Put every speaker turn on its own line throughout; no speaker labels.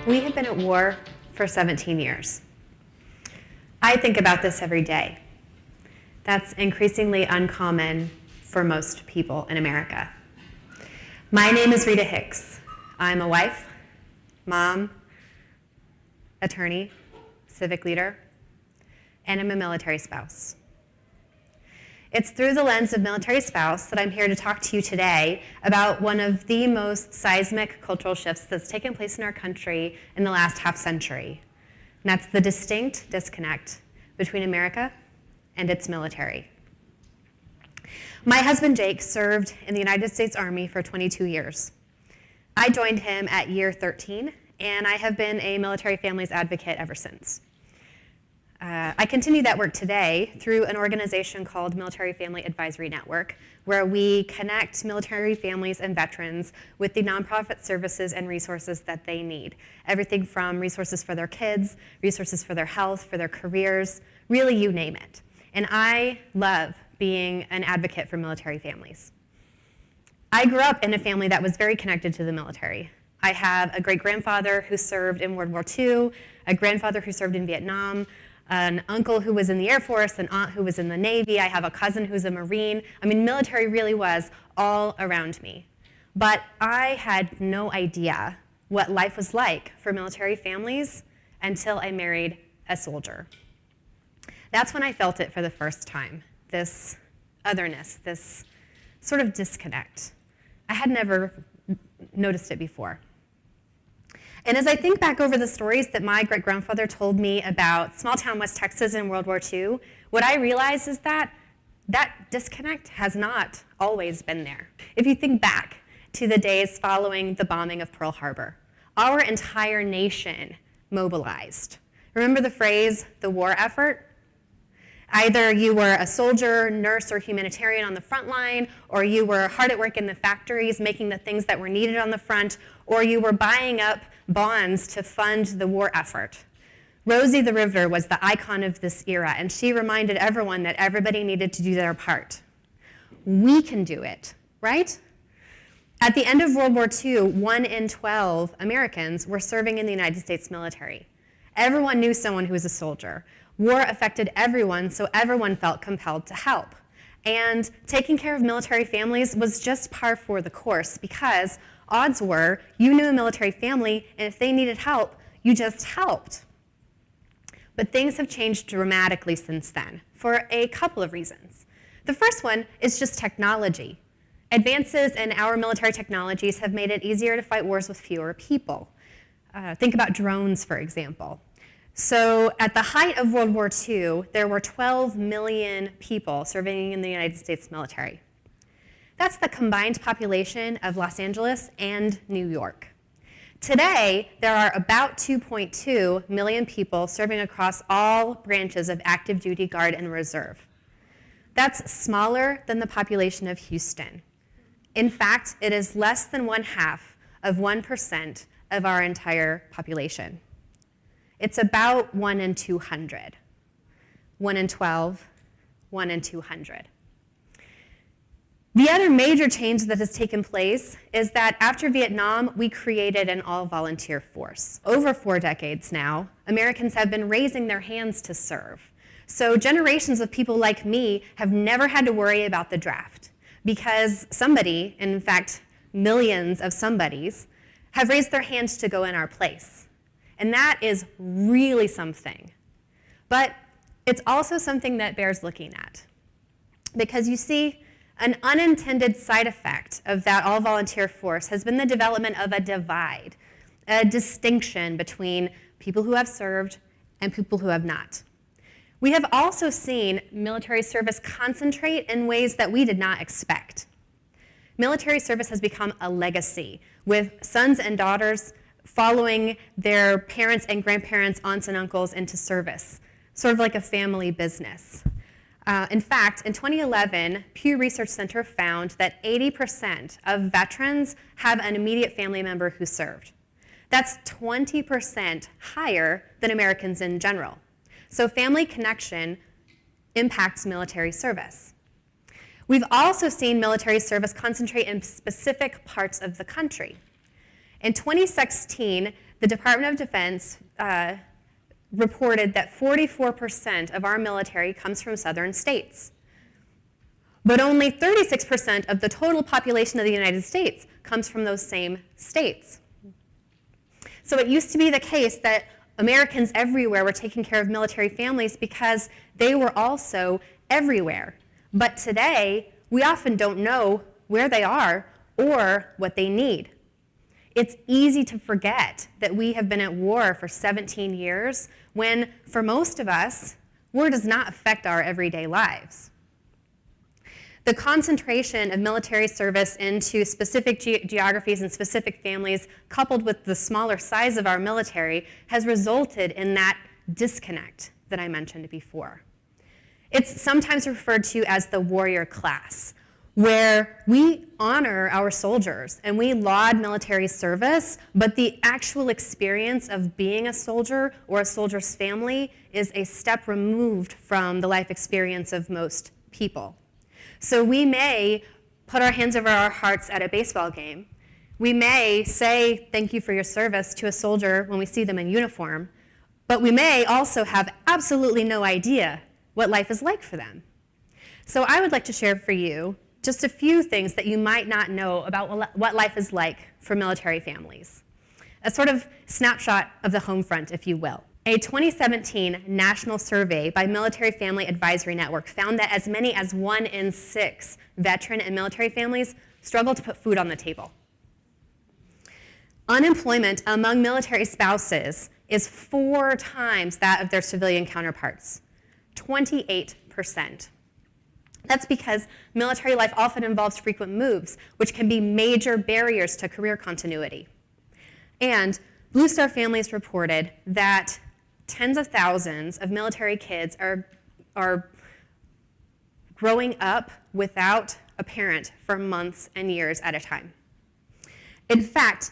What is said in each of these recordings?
We have been at war for 17 years. I think about this every day. That's increasingly uncommon for most people in America. My name is Reda Hicks. I'm a wife, mom, attorney, civic leader, and I'm a military spouse. It's through the lens of military spouse that I'm here to talk to you today about one of the most seismic cultural shifts that's taken place in our country in the last half century. And that's the distinct disconnect between America and its military. My husband Jake served in the United States Army for 22 years. I joined him at year 13, and I have been a military families advocate ever since. I continue that work today through an organization called Military Family Advisory Network, where we connect military families and veterans with the nonprofit services and resources that they need. Everything from resources for their kids, resources for their health, for their careers, really you name it. And I love being an advocate for military families. I grew up in a family that was very connected to the military. I have a great-grandfather who served in World War II, a grandfather who served in Vietnam, an uncle who was in the Air Force, an aunt who was in the Navy. I have a cousin who's a Marine. I mean, military really was all around me. But I had no idea what life was like for military families until I married a soldier. That's when I felt it for the first time, this otherness, this sort of disconnect. I had never noticed it before. And as I think back over the stories that my great-grandfather told me about small-town West Texas in World War II, what I realize is that that disconnect has not always been there. If you think back to the days following the bombing of Pearl Harbor, our entire nation mobilized. Remember the phrase, the war effort? Either you were a soldier, nurse, or humanitarian on the front line, or you were hard at work in the factories making the things that were needed on the front, or you were buying up bonds to fund the war effort. Rosie the Riveter was the icon of this era, and she reminded everyone that everybody needed to do their part. We can do it, right? At the end of World War II, 1 in 12 Americans were serving in the United States military. Everyone knew someone who was a soldier. War affected everyone, so everyone felt compelled to help. And taking care of military families was just par for the course because odds were you knew a military family, and if they needed help, you just helped. But things have changed dramatically since then for a couple of reasons. The first one is just technology. Advances in our military technologies have made it easier to fight wars with fewer people. Think about drones, for example. So at the height of World War II, there were 12 million people serving in the United States military. That's the combined population of Los Angeles and New York. Today, there are about 2.2 million people serving across all branches of active duty, guard, and reserve. That's smaller than the population of Houston. In fact, it is less than 0.5% of our entire population. It's about 1 in 200. 1 in 12, 1 in 200. The other major change that has taken place is that after Vietnam, we created an all-volunteer force. Over 4 decades now, Americans have been raising their hands to serve. So generations of people like me have never had to worry about the draft because somebody, in fact, millions of somebodies, have raised their hands to go in our place. And that is really something. But it's also something that bears looking at. Because you see, an unintended side effect of that all-volunteer force has been the development of a divide, a distinction between people who have served and people who have not. We have also seen military service concentrate in ways that we did not expect. Military service has become a legacy, with sons and daughters following their parents and grandparents, aunts and uncles into service, sort of like a family business. In fact, in 2011, Pew Research Center found that 80% of veterans have an immediate family member who served. That's 20% higher than Americans in general. So family connection impacts military service. We've also seen military service concentrate in specific parts of the country. In 2016, the Department of Defense reported that 44% of our military comes from southern states. But only 36% of the total population of the United States comes from those same states. So it used to be the case that Americans everywhere were taking care of military families because they were also everywhere. But today, we often don't know where they are or what they need. It's easy to forget that we have been at war for 17 years when, for most of us, war does not affect our everyday lives. The concentration of military service into specific geographies and specific families, coupled with the smaller size of our military, has resulted in that disconnect that I mentioned before. It's sometimes referred to as the warrior class, where we honor our soldiers and we laud military service, but the actual experience of being a soldier or a soldier's family is a step removed from the life experience of most people. So we may put our hands over our hearts at a baseball game. We may say thank you for your service to a soldier when we see them in uniform, but we may also have absolutely no idea what life is like for them. So I would like to share for you just a few things that you might not know about what life is like for military families. A sort of snapshot of the home front, if you will. A 2017 national survey by Military Family Advisory Network found that as many as 1 in 6 veteran and military families struggle to put food on the table. Unemployment among military spouses is 4 times that of their civilian counterparts, 28%. That's because military life often involves frequent moves, which can be major barriers to career continuity. And Blue Star Families reported that tens of thousands of military kids are growing up without a parent for months and years at a time. In fact,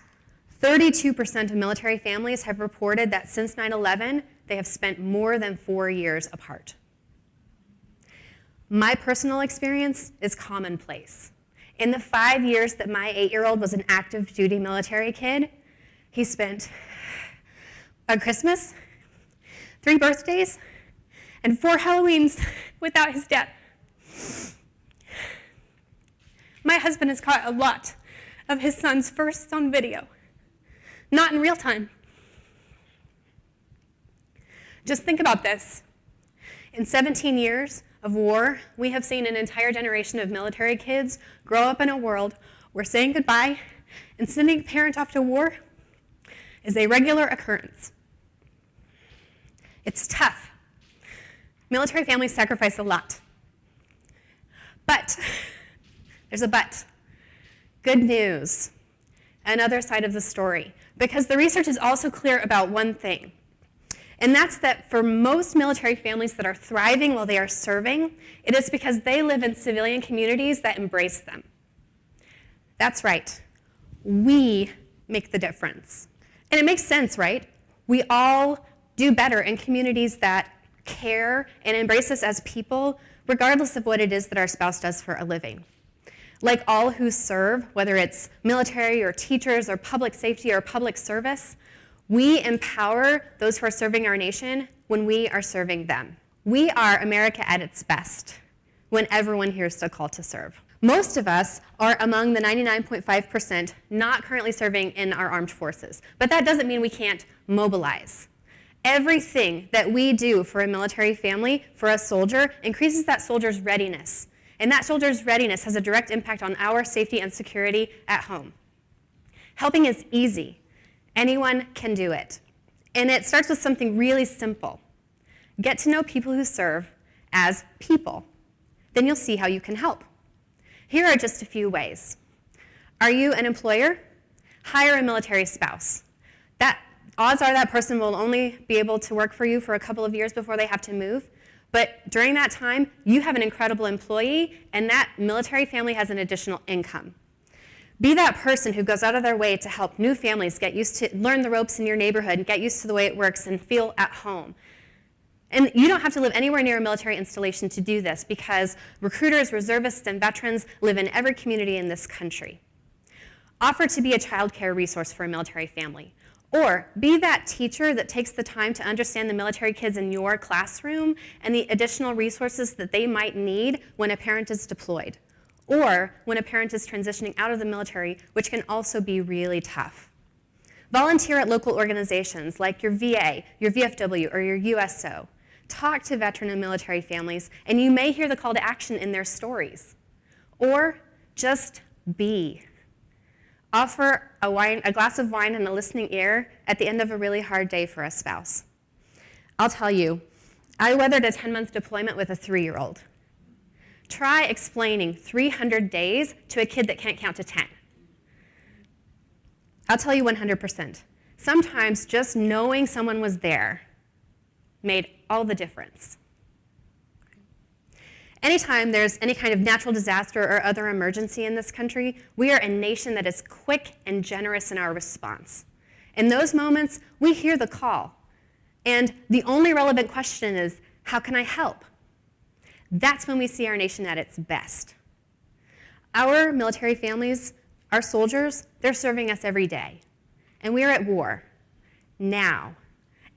32% of military families have reported that since 9/11, they have spent more than 4 years apart. My personal experience is commonplace. In the 5 years that my 8-year-old was an active duty military kid, he spent a Christmas, 3 birthdays, and 4 Halloweens without his dad. My husband has caught a lot of his son's firsts on video, not in real time. Just think about this. In 17 years of war, we have seen an entire generation of military kids grow up in a world where saying goodbye and sending a parent off to war is a regular occurrence. It's tough. Military families sacrifice a lot. But, there's a but. Good news. Another side of the story. Because the research is also clear about one thing. And that's that for most military families that are thriving while they are serving, it is because they live in civilian communities that embrace them. That's right. We make the difference. And it makes sense, right? We all do better in communities that care and embrace us as people, regardless of what it is that our spouse does for a living. Like all who serve, whether it's military or teachers or public safety or public service, we empower those who are serving our nation when we are serving them. We are America at its best when everyone hears the call to serve. Most of us are among the 99.5% not currently serving in our armed forces, but that doesn't mean we can't mobilize. Everything that we do for a military family, for a soldier, increases that soldier's readiness. And that soldier's readiness has a direct impact on our safety and security at home. Helping is easy. Anyone can do it. And it starts with something really simple. Get to know people who serve as people. Then you'll see how you can help. Here are just a few ways. Are you an employer? Hire a military spouse. Odds are that person will only be able to work for you for a couple of years before they have to move. But during that time, you have an incredible employee, and that military family has an additional income. Be that person who goes out of their way to help new families get used to, learn the ropes in your neighborhood, and get used to the way it works and feel at home. And you don't have to live anywhere near a military installation to do this because recruiters, reservists, and veterans live in every community in this country. Offer to be a child care resource for a military family. Or be that teacher that takes the time to understand the military kids in your classroom and the additional resources that they might need when a parent is deployed, or when a parent is transitioning out of the military, which can also be really tough. Volunteer at local organizations like your VA, your VFW, or your USO. Talk to veteran and military families, and you may hear the call to action in their stories. Or just be. Offer a glass of wine and a listening ear at the end of a really hard day for a spouse. I'll tell you, I weathered a 10-month deployment with a 3-year-old. Try explaining 300 days to a kid that can't count to 10. I'll tell you 100%. Sometimes just knowing someone was there made all the difference. Anytime there's any kind of natural disaster or other emergency in this country, we are a nation that is quick and generous in our response. In those moments, we hear the call. And the only relevant question is, how can I help? That's when we see our nation at its best. Our military families, our soldiers, they're serving us every day. And we are at war now.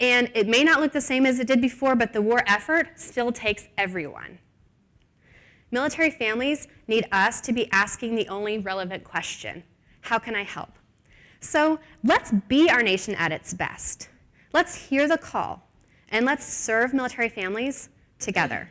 And it may not look the same as it did before, but the war effort still takes everyone. Military families need us to be asking the only relevant question, how can I help? So let's be our nation at its best. Let's hear the call, and let's serve military families together.